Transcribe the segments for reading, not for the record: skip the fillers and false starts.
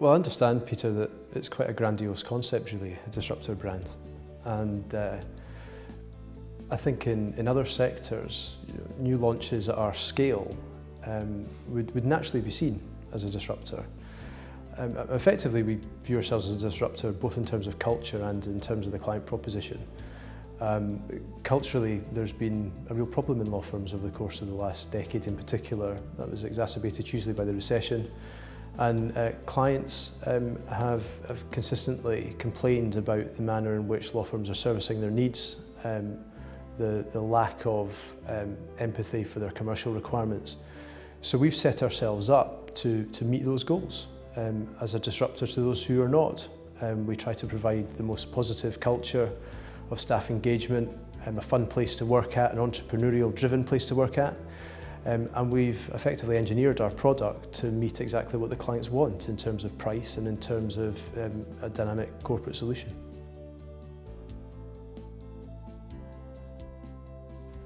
Well, I understand, Peter, that it's quite a grandiose concept, really, a disruptor brand. And I think in other sectors, new launches at our scale would naturally be seen as a disruptor. Effectively, we view ourselves as a disruptor both in terms of culture and in terms of the client proposition. Culturally, there's been a real problem in law firms over the course of the last decade in particular. That was exacerbated hugely by the recession. And clients have consistently complained about the manner in which law firms are servicing their needs, the lack of empathy for their commercial requirements. So we've set ourselves up to meet those goals. As a disruptor to those who are not. We try to provide the most positive culture of staff engagement, a fun place to work at, an entrepreneurial driven place to work at. And we've effectively engineered our product to meet exactly what the clients want in terms of price and in terms of a dynamic corporate solution.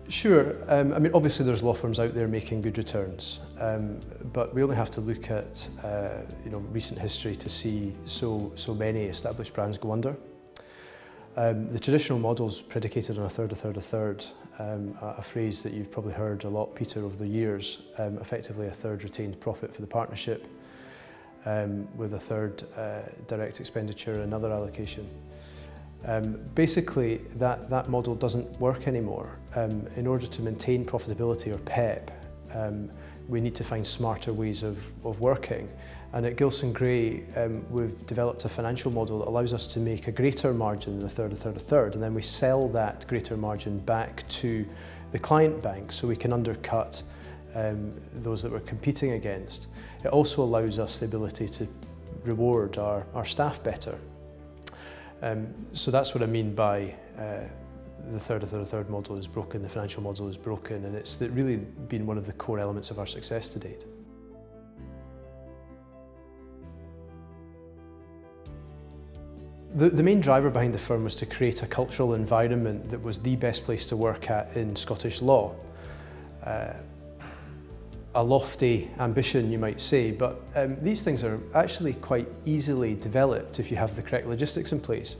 Sure. I mean, obviously there's law firms out there making good returns, but we only have to look at recent history to see so many established brands go under. The traditional model's predicated on a third, a phrase that you've probably heard a lot, Peter, over the years. Effectively a third retained profit for the partnership, with a third direct expenditure and other allocation. Basically, that model doesn't work anymore. In order to maintain profitability or PEP, we need to find smarter ways of working. And at Gilson Gray, we've developed a financial model that allows us to make a greater margin than a third, and then we sell that greater margin back to the client bank so we can undercut those that we're competing against. It also allows us the ability to reward our staff better. So that's what I mean by the third model is broken, the financial model is broken, and it's really been one of the core elements of our success to date. The main driver behind the firm was to create a cultural environment that was the best place to work at in Scottish law. A lofty ambition, you might say, but these things are actually quite easily developed if you have the correct logistics in place.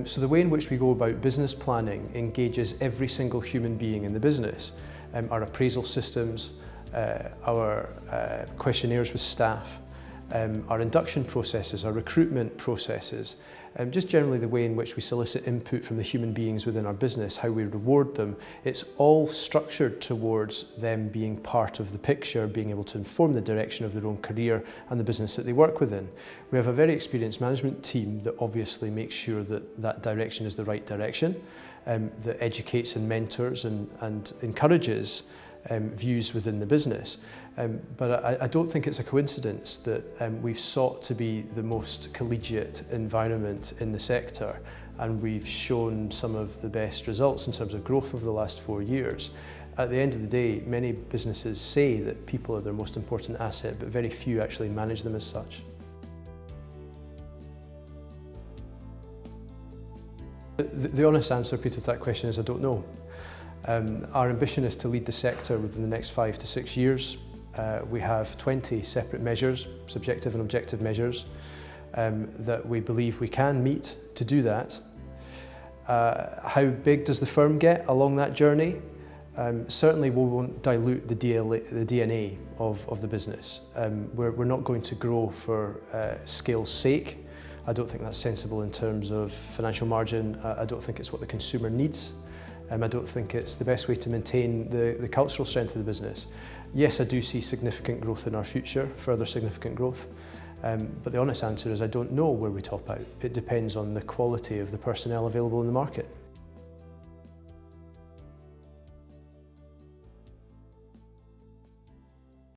So the way in which we go about business planning engages every single human being in the business. Our appraisal systems, our questionnaires with staff, our induction processes, our recruitment processes, just generally the way in which we solicit input from the human beings within our business, how we reward them, it's all structured towards them being part of the picture, being able to inform the direction of their own career and the business that they work within. We have a very experienced management team that obviously makes sure that that direction is the right direction, that educates and mentors and encourages views within the business. But I don't think it's a coincidence that we've sought to be the most collegiate environment in the sector, and we've shown some of the best results in terms of growth over the last 4 years. At the end of the day, many businesses say that people are their most important asset, but very few actually manage them as such. The honest answer, Peter, to that question is I don't know. Our ambition is to lead the sector within the next 5 to 6 years. We have 20 separate measures, subjective and objective measures, that we believe we can meet to do that. How big does the firm get along that journey? Certainly we won't dilute the DNA of the business. We're not going to grow for scale's sake. I don't think that's sensible in terms of financial margin. I don't think it's what the consumer needs. I don't think it's the best way to maintain the cultural strength of the business. Yes, I do see significant growth in our future, further significant growth, but the honest answer is I don't know where we top out. It depends on the quality of the personnel available in the market.